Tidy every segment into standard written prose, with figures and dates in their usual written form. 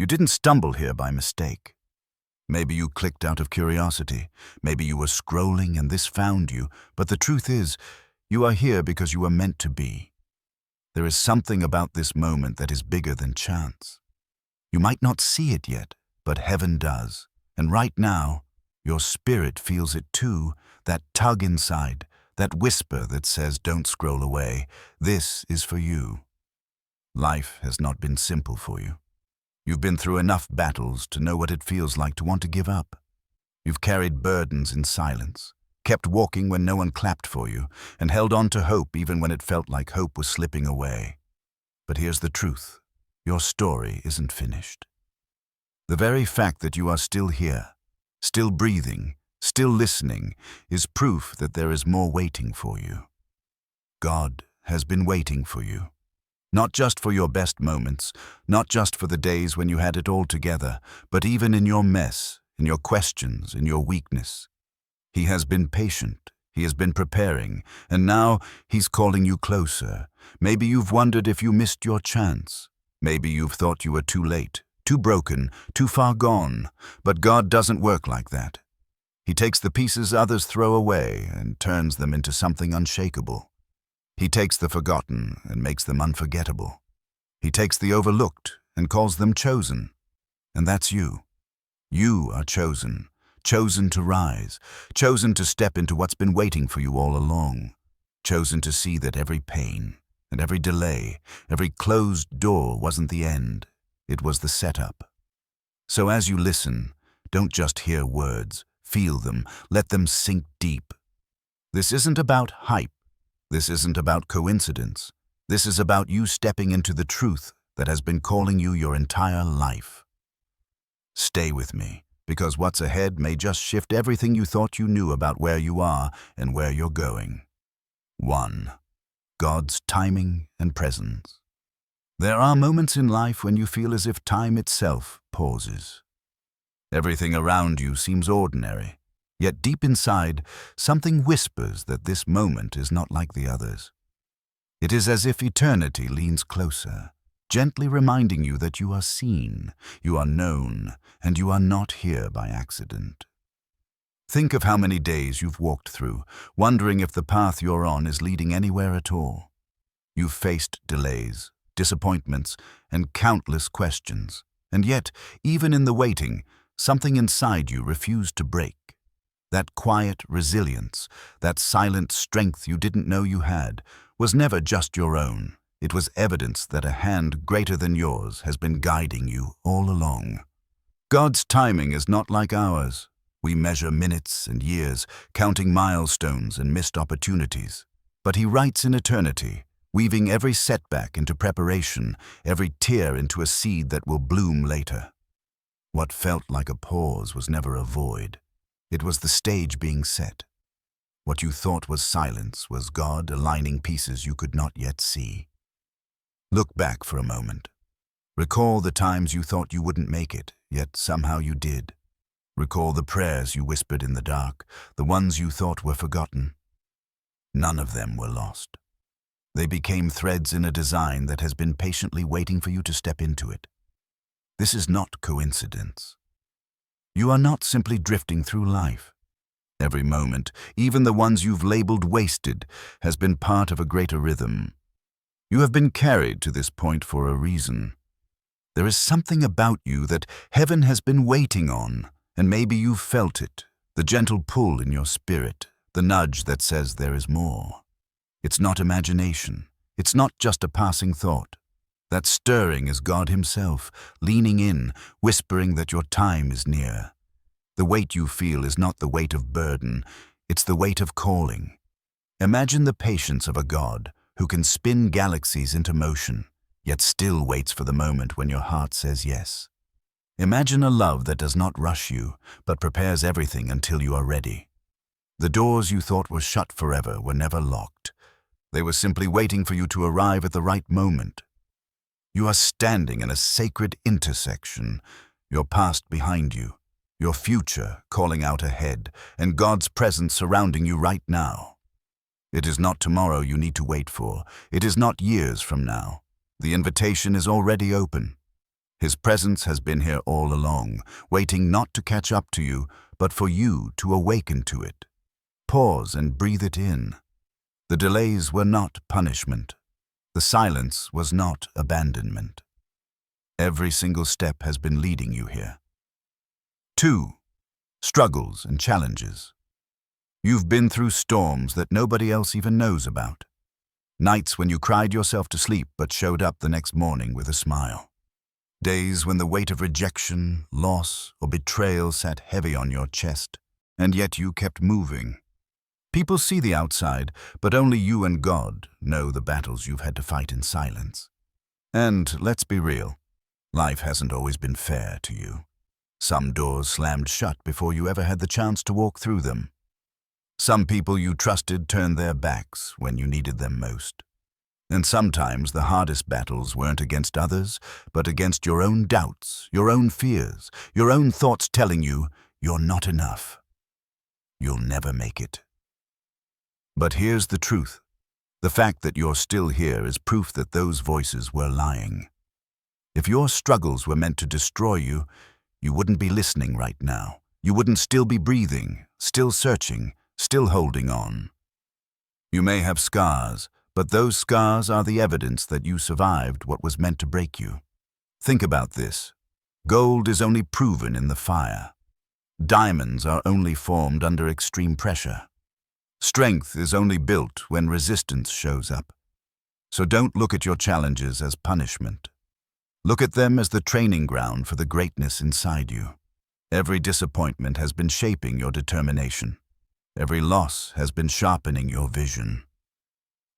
You didn't stumble here by mistake. Maybe you clicked out of curiosity. Maybe you were scrolling and this found you. But the truth is, you are here because you were meant to be. There is something about this moment that is bigger than chance. You might not see it yet, but heaven does. And right now, your spirit feels it too, that tug inside, that whisper that says, don't scroll away. This is for you. Life has not been simple for you. You've been through enough battles to know what it feels like to want to give up. You've carried burdens in silence, kept walking when no one clapped for you, and held on to hope even when it felt like hope was slipping away. But here's the truth. Your story isn't finished. The very fact that you are still here, still breathing, still listening, is proof that there is more waiting for you. God has been waiting for you. Not just for your best moments, not just for the days when you had it all together, but even in your mess, in your questions, in your weakness. He has been patient, he has been preparing, and now he's calling you closer. Maybe you've wondered if you missed your chance. Maybe you've thought you were too late, too broken, too far gone. But God doesn't work like that. He takes the pieces others throw away and turns them into something unshakable. He takes the forgotten and makes them unforgettable. He takes the overlooked and calls them chosen. And that's you. You are chosen, chosen to rise, chosen to step into what's been waiting for you all along, chosen to see that every pain and every delay, every closed door wasn't the end, it was the setup. So as you listen, don't just hear words, feel them, let them sink deep. This isn't about hype. This isn't about coincidence. This is about you stepping into the truth that has been calling you your entire life. Stay with me, because what's ahead may just shift everything you thought you knew about where you are and where you're going. 1. God's timing and presence. There are moments in life when you feel as if time itself pauses. Everything around you seems ordinary. Yet deep inside, something whispers that this moment is not like the others. It is as if eternity leans closer, gently reminding you that you are seen, you are known, and you are not here by accident. Think of how many days you've walked through, wondering if the path you're on is leading anywhere at all. You've faced delays, disappointments, and countless questions. And yet, even in the waiting, something inside you refused to break. That quiet resilience, that silent strength you didn't know you had, was never just your own. It was evidence that a hand greater than yours has been guiding you all along. God's timing is not like ours. We measure minutes and years, counting milestones and missed opportunities. But He writes in eternity, weaving every setback into preparation, every tear into a seed that will bloom later. What felt like a pause was never a void. It was the stage being set. What you thought was silence was God aligning pieces you could not yet see. Look back for a moment. Recall the times you thought you wouldn't make it, yet somehow you did. Recall the prayers you whispered in the dark, the ones you thought were forgotten. None of them were lost. They became threads in a design that has been patiently waiting for you to step into it. This is not coincidence. You are not simply drifting through life. Every moment, even the ones you've labeled wasted, has been part of a greater rhythm. You have been carried to this point for a reason. There is something about you that heaven has been waiting on, and maybe you've felt it, the gentle pull in your spirit, the nudge that says there is more. It's not imagination. It's not just a passing thought. That stirring is God Himself, leaning in, whispering that your time is near. The weight you feel is not the weight of burden, it's the weight of calling. Imagine the patience of a God who can spin galaxies into motion, yet still waits for the moment when your heart says yes. Imagine a love that does not rush you, but prepares everything until you are ready. The doors you thought were shut forever were never locked. They were simply waiting for you to arrive at the right moment. You are standing in a sacred intersection, your past behind you, your future calling out ahead, and God's presence surrounding you right now. It is not tomorrow you need to wait for. It is not years from now. The invitation is already open. His presence has been here all along, waiting not to catch up to you, but for you to awaken to it. Pause and breathe it in. The delays were not punishment. The silence was not abandonment. Every single step has been leading you here. 2. Struggles and challenges. You've been through storms that nobody else even knows about. Nights when you cried yourself to sleep but showed up the next morning with a smile. Days when the weight of rejection, loss, or betrayal sat heavy on your chest, and yet you kept moving. People see the outside, but only you and God know the battles you've had to fight in silence. And let's be real, life hasn't always been fair to you. Some doors slammed shut before you ever had the chance to walk through them. Some people you trusted turned their backs when you needed them most. And sometimes the hardest battles weren't against others, but against your own doubts, your own fears, your own thoughts telling you you're not enough. You'll never make it. But here's the truth. The fact that you're still here is proof that those voices were lying. If your struggles were meant to destroy you, you wouldn't be listening right now. You wouldn't still be breathing, still searching, still holding on. You may have scars, but those scars are the evidence that you survived what was meant to break you. Think about this. Gold is only proven in the fire. Diamonds are only formed under extreme pressure. Strength is only built when resistance shows up. So don't look at your challenges as punishment. Look at them as the training ground for the greatness inside you. Every disappointment has been shaping your determination. Every loss has been sharpening your vision.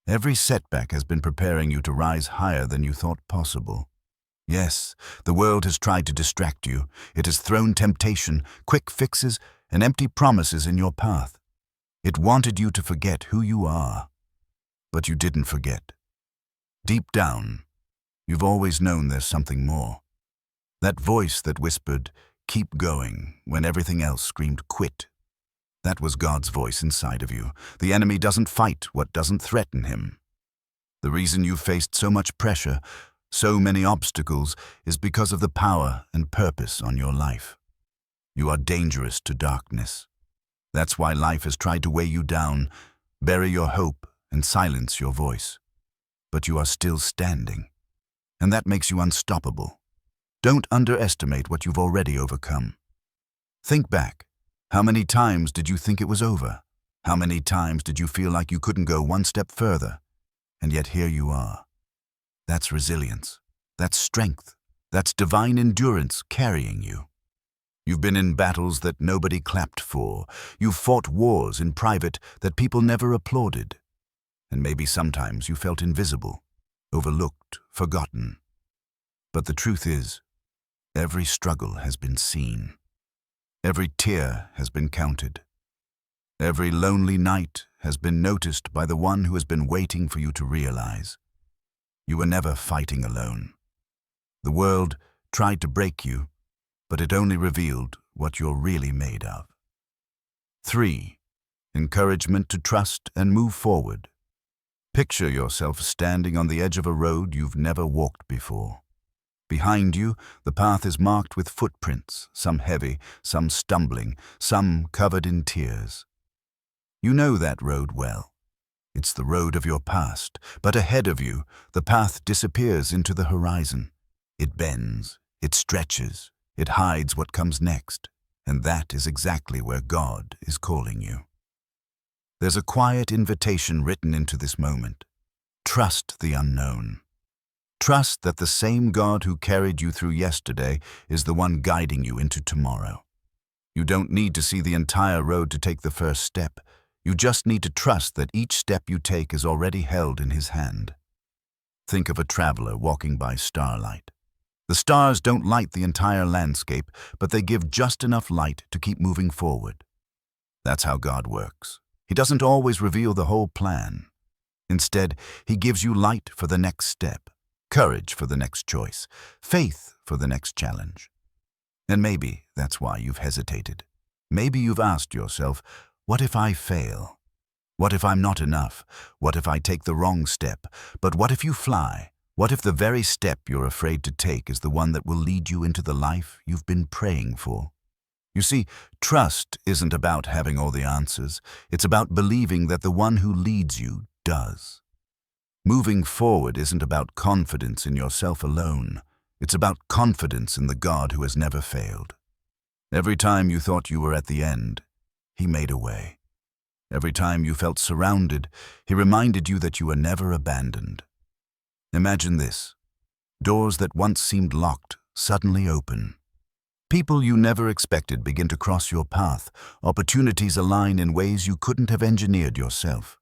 Every setback has been preparing you to rise higher than you thought possible. Yes, the world has tried to distract you. It has thrown temptation, quick fixes, and empty promises in your path. It wanted you to forget who you are. But you didn't forget. Deep down, you've always known there's something more. That voice that whispered, "Keep going," when everything else screamed, "Quit." That was God's voice inside of you. The enemy doesn't fight what doesn't threaten him. The reason you've faced so much pressure, so many obstacles, is because of the power and purpose on your life. You are dangerous to darkness. That's why life has tried to weigh you down, bury your hope, and silence your voice. But you are still standing, and that makes you unstoppable. Don't underestimate what you've already overcome. Think back. How many times did you think it was over? How many times did you feel like you couldn't go one step further? And yet here you are. That's resilience. That's strength. That's divine endurance carrying you. You've been in battles that nobody clapped for. You've fought wars in private that people never applauded. And maybe sometimes you felt invisible, overlooked, forgotten. But the truth is, every struggle has been seen. Every tear has been counted. Every lonely night has been noticed by the one who has been waiting for you to realize. You were never fighting alone. The world tried to break you, but it only revealed what you're really made of. 3. Encouragement to trust and move forward. Picture yourself standing on the edge of a road you've never walked before. Behind you, the path is marked with footprints, some heavy, some stumbling, some covered in tears. You know that road well. It's the road of your past, but ahead of you, the path disappears into the horizon. It bends, it stretches, it hides what comes next, and that is exactly where God is calling you. There's a quiet invitation written into this moment. Trust the unknown. Trust that the same God who carried you through yesterday is the one guiding you into tomorrow. You don't need to see the entire road to take the first step. You just need to trust that each step you take is already held in His hand. Think of a traveler walking by starlight. The stars don't light the entire landscape, but they give just enough light to keep moving forward. That's how God works. He doesn't always reveal the whole plan. Instead, He gives you light for the next step, courage for the next choice, faith for the next challenge. And maybe that's why you've hesitated. Maybe you've asked yourself, what if I fail? What if I'm not enough? What if I take the wrong step? But what if you fly? What if the very step you're afraid to take is the one that will lead you into the life you've been praying for? You see, trust isn't about having all the answers. It's about believing that the one who leads you does. Moving forward isn't about confidence in yourself alone. It's about confidence in the God who has never failed. Every time you thought you were at the end, He made a way. Every time you felt surrounded, He reminded you that you were never abandoned. Imagine this. Doors that once seemed locked suddenly open. People you never expected begin to cross your path. Opportunities align in ways you couldn't have engineered yourself.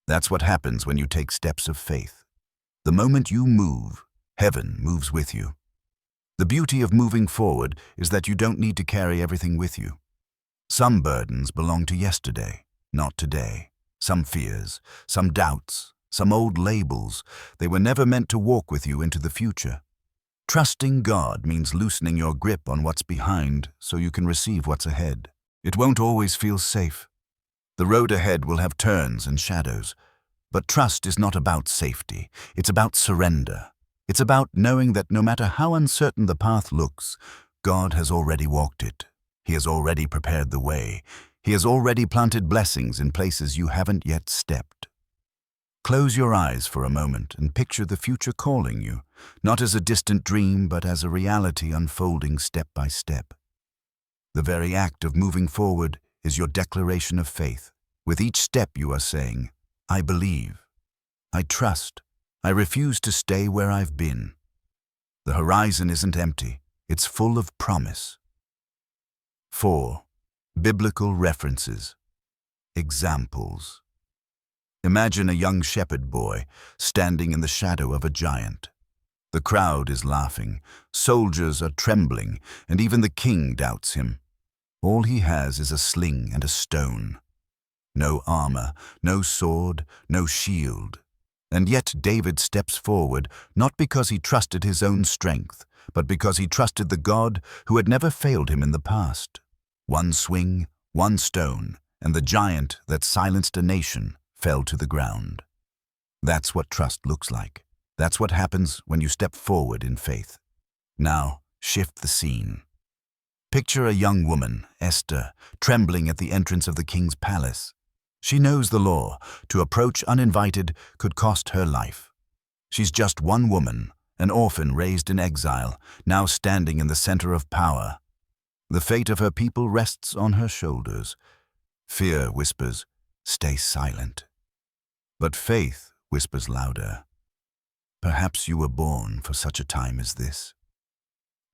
That's what happens when you take steps of faith. The moment you move, heaven moves with you. The beauty of moving forward is that you don't need to carry everything with you. Some burdens belong to yesterday, not today. Some fears, some doubts, some old labels. They were never meant to walk with you into the future. Trusting God means loosening your grip on what's behind so you can receive what's ahead. It won't always feel safe. The road ahead will have turns and shadows. But trust is not about safety. It's about surrender. It's about knowing that no matter how uncertain the path looks, God has already walked it. He has already prepared the way. He has already planted blessings in places you haven't yet stepped. Close your eyes for a moment and picture the future calling you, not as a distant dream, but as a reality unfolding step by step. The very act of moving forward is your declaration of faith. With each step you are saying, I believe, I trust, I refuse to stay where I've been. The horizon isn't empty, it's full of promise. 4. Biblical references. Examples. Imagine a young shepherd boy standing in the shadow of a giant. The crowd is laughing, soldiers are trembling, and even the king doubts him. All he has is a sling and a stone. No armor, no sword, no shield. And yet David steps forward not because he trusted his own strength, but because he trusted the God who had never failed him in the past. One swing, one stone, and the giant that silenced a nation fell to the ground. That's what trust looks like. That's what happens when you step forward in faith. Now, shift the scene. Picture a young woman, Esther, trembling at the entrance of the king's palace. She knows the law. To approach uninvited could cost her life. She's just one woman, an orphan raised in exile, now standing in the center of power. The fate of her people rests on her shoulders. Fear whispers, stay silent. But faith whispers louder. Perhaps you were born for such a time as this.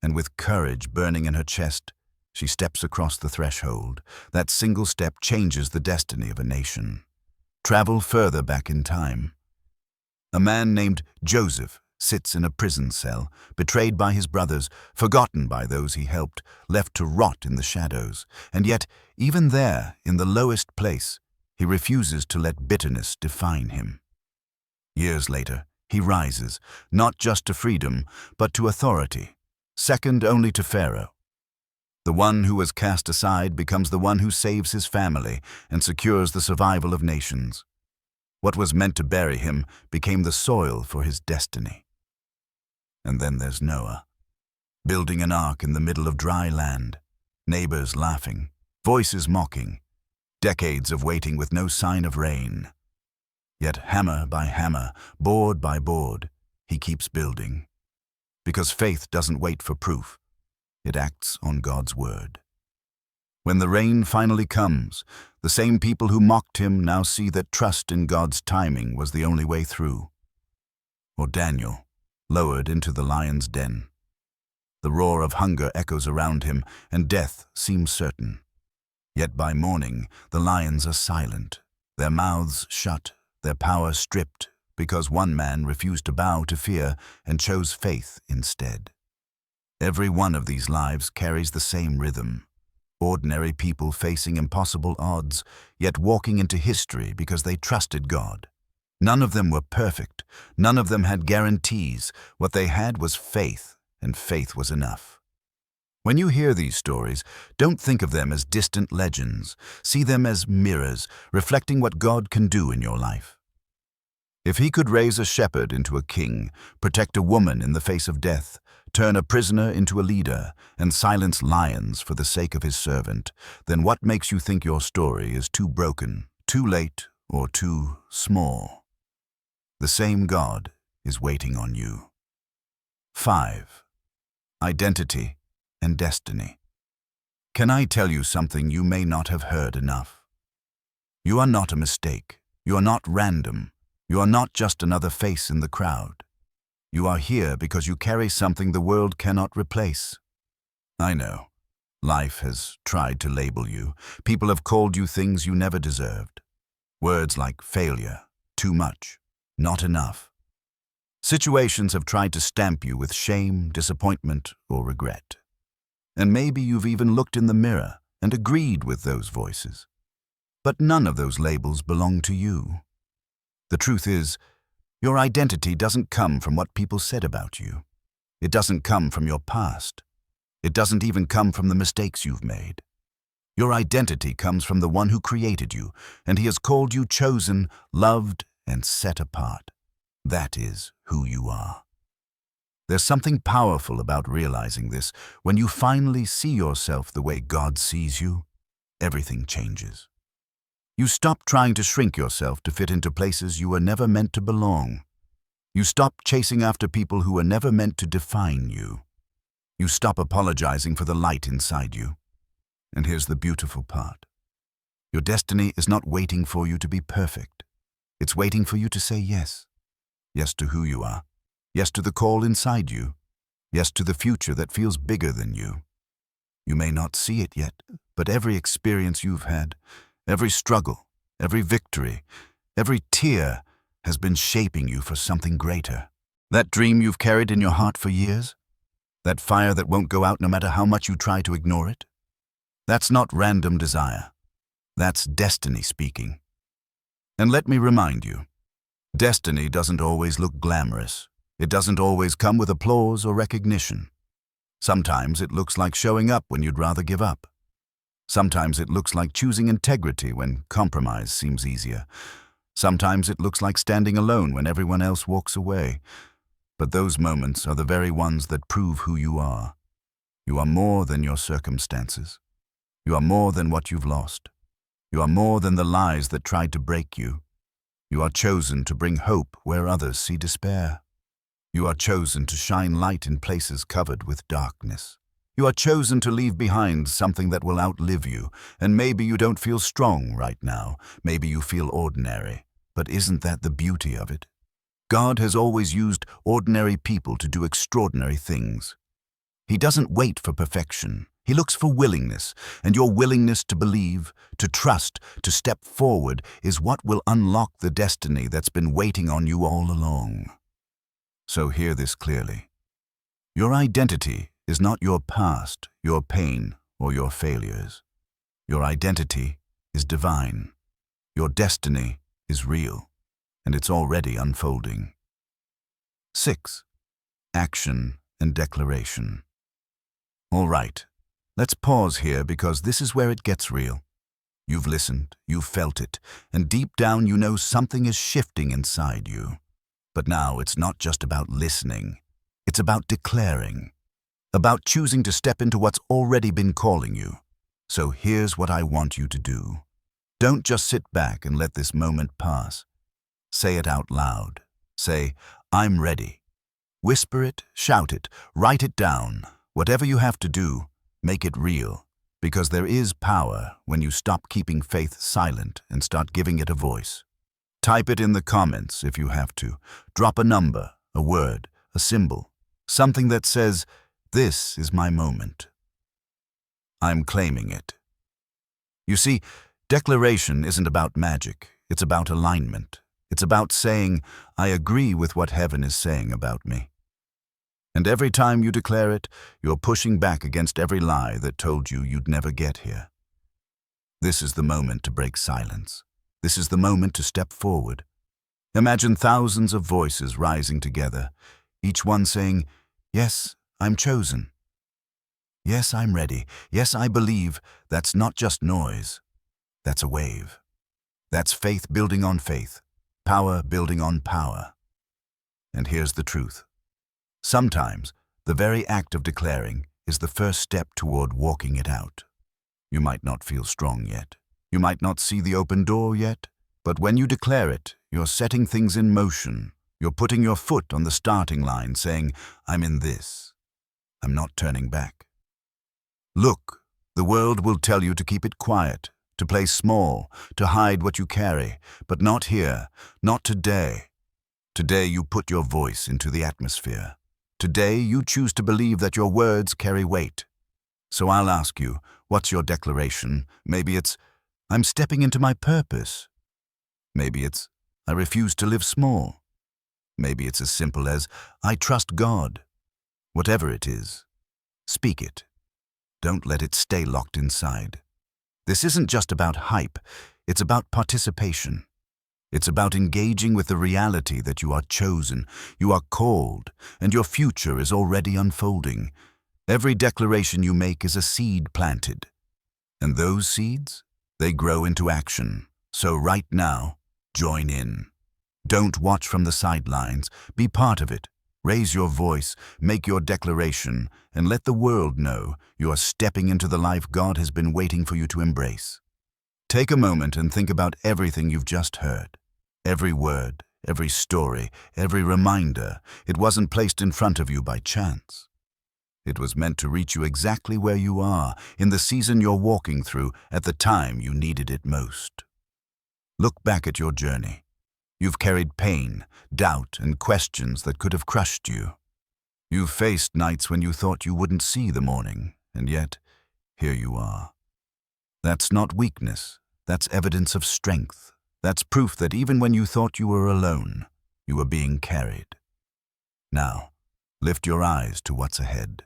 And with courage burning in her chest, she steps across the threshold. That single step changes the destiny of a nation. Travel further back in time. A man named Joseph sits in a prison cell, betrayed by his brothers, forgotten by those he helped, left to rot in the shadows. And yet, even there, in the lowest place, he refuses to let bitterness define him. Years later, he rises, not just to freedom, but to authority, second only to Pharaoh. The one who was cast aside becomes the one who saves his family and secures the survival of nations. What was meant to bury him became the soil for his destiny. And then there's Noah, building an ark in the middle of dry land, neighbors laughing, voices mocking, decades of waiting with no sign of rain. Yet hammer by hammer, board by board, he keeps building. Because faith doesn't wait for proof. It acts on God's word. When the rain finally comes, the same people who mocked him now see that trust in God's timing was the only way through. Or Daniel, lowered into the lion's den. The roar of hunger echoes around him, and death seems certain. Yet by morning, the lions are silent, their mouths shut, their power stripped, because one man refused to bow to fear and chose faith instead. Every one of these lives carries the same rhythm. Ordinary people facing impossible odds, yet walking into history because they trusted God. None of them were perfect. None of them had guarantees. What they had was faith, and faith was enough. When you hear these stories, don't think of them as distant legends. See them as mirrors, reflecting what God can do in your life. If he could raise a shepherd into a king, protect a woman in the face of death, turn a prisoner into a leader, and silence lions for the sake of his servant, then what makes you think your story is too broken, too late, or too small? The same God is waiting on you. 5. Identity and destiny. Can I tell you something you may not have heard enough? You are not a mistake. You are not random. You are not just another face in the crowd. You are here because you carry something the world cannot replace. I know. Life has tried to label you. People have called you things you never deserved. Words like failure, too much, not enough. Situations have tried to stamp you with shame, disappointment, or regret. And maybe you've even looked in the mirror and agreed with those voices. But none of those labels belong to you. The truth is, your identity doesn't come from what people said about you. It doesn't come from your past. It doesn't even come from the mistakes you've made. Your identity comes from the one who created you, and he has called you chosen, loved, and set apart. That is who you are. There's something powerful about realizing this. When you finally see yourself the way God sees you, everything changes. You stop trying to shrink yourself to fit into places you were never meant to belong. You stop chasing after people who were never meant to define you. You stop apologizing for the light inside you. And here's the beautiful part. Your destiny is not waiting for you to be perfect. It's waiting for you to say yes. Yes to who you are. Yes to the call inside you. Yes to the future that feels bigger than you. You may not see it yet, but every experience you've had, every struggle, every victory, every tear has been shaping you for something greater. That dream you've carried in your heart for years? That fire that won't go out no matter how much you try to ignore it? That's not random desire. That's destiny speaking. And let me remind you, destiny doesn't always look glamorous. It doesn't always come with applause or recognition. Sometimes it looks like showing up when you'd rather give up. Sometimes it looks like choosing integrity when compromise seems easier. Sometimes it looks like standing alone when everyone else walks away. But those moments are the very ones that prove who you are. You are more than your circumstances. You are more than what you've lost. You are more than the lies that tried to break you. You are chosen to bring hope where others see despair. You are chosen to shine light in places covered with darkness. You are chosen to leave behind something that will outlive you, and maybe you don't feel strong right now. Maybe you feel ordinary. But isn't that the beauty of it? God has always used ordinary people to do extraordinary things. He doesn't wait for perfection. He looks for willingness, and your willingness to believe, to trust, to step forward is what will unlock the destiny that's been waiting on you all along. So hear this clearly. Your identity is not your past, your pain, or your failures. Your identity is divine. Your destiny is real, and it's already unfolding. 6. Action and declaration. All right, let's pause here because this is where it gets real. You've listened, you've felt it, and deep down you know something is shifting inside you. But now it's not just about listening. It's about declaring. About choosing to step into what's already been calling you. So here's what I want you to do. Don't just sit back and let this moment pass. Say it out loud. Say, I'm ready. Whisper it, shout it, write it down. Whatever you have to do, make it real. Because there is power when you stop keeping faith silent and start giving it a voice. Type it in the comments if you have to. Drop a number, a word, a symbol. Something that says, this is my moment. I'm claiming it. You see, declaration isn't about magic. It's about alignment. It's about saying, I agree with what heaven is saying about me. And every time you declare it, you're pushing back against every lie that told you you'd never get here. This is the moment to break silence. This is the moment to step forward. Imagine thousands of voices rising together, each one saying, yes, I'm chosen. Yes, I'm ready. Yes, I believe. That's not just noise. That's a wave. That's faith building on faith. power building on power. And here's the truth. Sometimes, the very act of declaring is the first step toward walking it out. You might not feel strong yet. You might not see the open door yet. But when you declare it, you're setting things in motion. You're putting your foot on the starting line, saying, I'm in this. I'm not turning back. Look, the world will tell you to keep it quiet, to play small, to hide what you carry, but not here, not today. Today you put your voice into the atmosphere. Today you choose to believe that your words carry weight. So I'll ask you, what's your declaration? Maybe it's, I'm stepping into my purpose. Maybe it's, I refuse to live small. Maybe it's as simple as, I trust God. Whatever it is, speak it. Don't let it stay locked inside. This isn't just about hype, it's about participation. It's about engaging with the reality that you are chosen, you are called, and your future is already unfolding. Every declaration you make is a seed planted. And those seeds, they grow into action. So right now, join in. Don't watch from the sidelines. Be part of it. Raise your voice, make your declaration, and let the world know you are stepping into the life God has been waiting for you to embrace. Take a moment and think about everything you've just heard. Every word, every story, every reminder, it wasn't placed in front of you by chance. It was meant to reach you exactly where you are, in the season you're walking through, at the time you needed it most. Look back at your journey. You've carried pain, doubt, and questions that could have crushed you. You've faced nights when you thought you wouldn't see the morning, and yet, here you are. That's not weakness, that's evidence of strength. That's proof that even when you thought you were alone, you were being carried. Now, lift your eyes to what's ahead.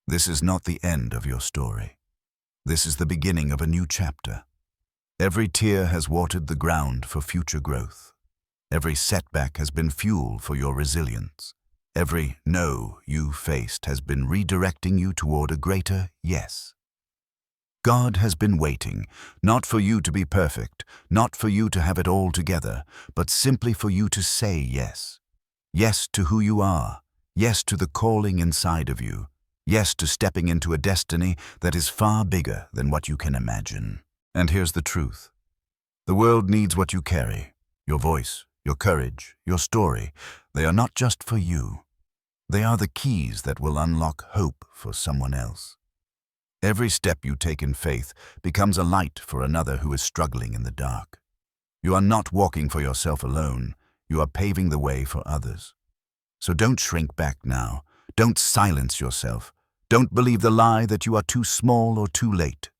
This is not the end of your story. This is the beginning of a new chapter. Every tear has watered the ground for future growth. Every setback has been fuel for your resilience. Every no you faced has been redirecting you toward a greater yes. God has been waiting, not for you to be perfect, not for you to have it all together, but simply for you to say yes. Yes to who you are. Yes to the calling inside of you. Yes to stepping into a destiny that is far bigger than what you can imagine. And here's the truth. The world needs what you carry. Your voice, your courage, your story. They are not just for you. They are the keys that will unlock hope for someone else. Every step you take in faith becomes a light for another who is struggling in the dark. You are not walking for yourself alone. You are paving the way for others. So don't shrink back now. Don't silence yourself. Don't believe the lie that you are too small or too late.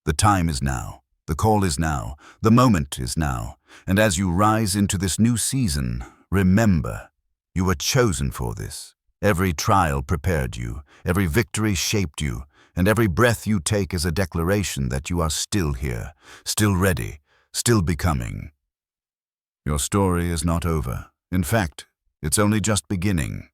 The time is now. The call is now. The moment is now. And as you rise into this new season, remember, you were chosen for this. Every trial prepared you. Every victory shaped you. And every breath you take is a declaration that you are still here, still ready, still becoming. Your story is not over. In fact, it's only just beginning.